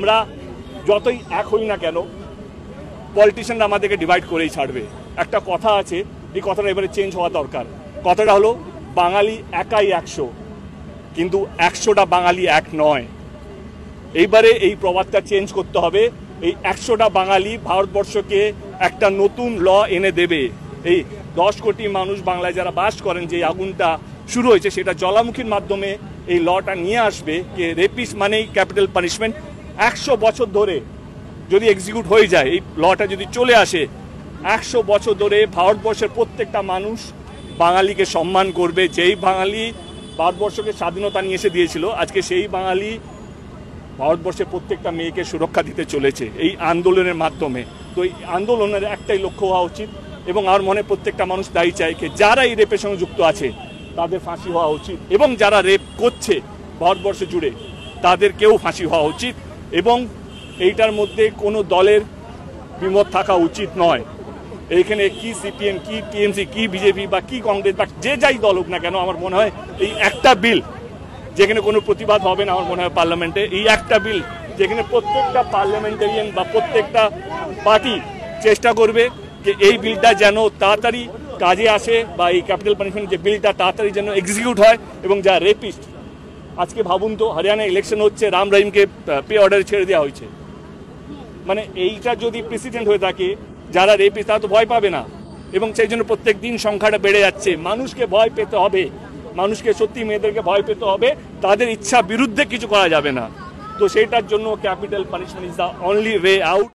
আমরা যতই এক হই না কেন পলিটিশিয়ানরা আমাদেরকে ডিভাইড করেই ছাড়বে। একটা কথা আছে, এই কথাটা এবারে চেঞ্জ হওয়া দরকার। কথাটা হলো বাঙালি একাই 100, কিন্তু 100টা বাঙালি এক নয়। এইবারে এই প্রবাদটা চেঞ্জ করতে হবে। এই 100টা বাঙালি ভারতবর্ষকে একটা নতুন ল এনে দেবে। এই 10 কোটি মানুষ বাংলায় যারা বাস করেন, যে আগুনটা শুরু হয়েছে সেটা জ্বালামুখীর মাধ্যমে এই লটা নিয়ে আসবে যে রেপিস্ট মানেই ক্যাপিটাল পানিশমেন্ট। 100 বছর ধরে যদি এক্সিকিউট হয়ে যায়, এই লটা যদি চলে আসে, 100 বছর ধরে ভারতবর্ষের প্রত্যেকটা মানুষ বাঙালিকে সম্মান করবে। যেই বাঙালি ভারতবর্ষকে স্বাধীনতা নিয়ে এসে দিয়েছিল, আজকে সেই বাঙালি ভারতবর্ষের প্রত্যেকটা মেয়েকে সুরক্ষা দিতে চলেছে এই আন্দোলনের মাধ্যমে। তো এই আন্দোলনের একটাই লক্ষ্য হওয়া উচিত, এবং আমার মনে প্রত্যেকটা মানুষ দায়ী চায় যে যারা এই রেপের সঙ্গে যুক্ত আছে তাদের ফাঁসি হওয়া উচিত, এবং যারা রেপ করছে ভারতবর্ষ জুড়ে তাদেরকেও ফাঁসি হওয়া উচিত। এবং এইটার মধ্যে কোনো দলের বিমত থাকা উচিত নয়। এইখানে কি সিপিএম, কি টিএমসি, কি বিজেপি বা কি কংগ্রেস বা যে যাই দল হোক না কেন, আমার মনে হয় এই একটা বিল যেখানে কোনো প্রতিবাদ হবে না, আমার মনে হয় পার্লামেন্টে এই একটা বিল যেখানে প্রত্যেকটা পার্লামেন্টারিয়ান বা প্রত্যেকটা পার্টি চেষ্টা করবে যে এই বিলটা যেন তাড়াতাড়ি কাজে আসে, বা এই ক্যাপিটাল পানিশমেন্ট যে বিলটা তাড়াতাড়ি যেন এক্সিকিউট হয়। এবং যা রেপিস্ট, আজকে ভাবুন তো হরিয়ানা ইলেকশন হচ্ছে, রাম রহিমকে পে অর্ডারে ছেড়ে দেওয়া হয়েছে। মানে এইটা যদি প্রেসিডেন্ট হয়ে থাকে, যারা রেপিস্ট তারা তো ভয় পাবে না, এবং সেই জন্য প্রত্যেক দিন সংখ্যাটা বেড়ে যাচ্ছে। মানুষকে ভয় পেতে হবে, মানুষকে সত্যি মেয়েদেরকে ভয় পেতে হবে, তাদের ইচ্ছা বিরুদ্ধে কিছু করা যাবে না। তো সেইটার জন্য capital punishment is the only way out.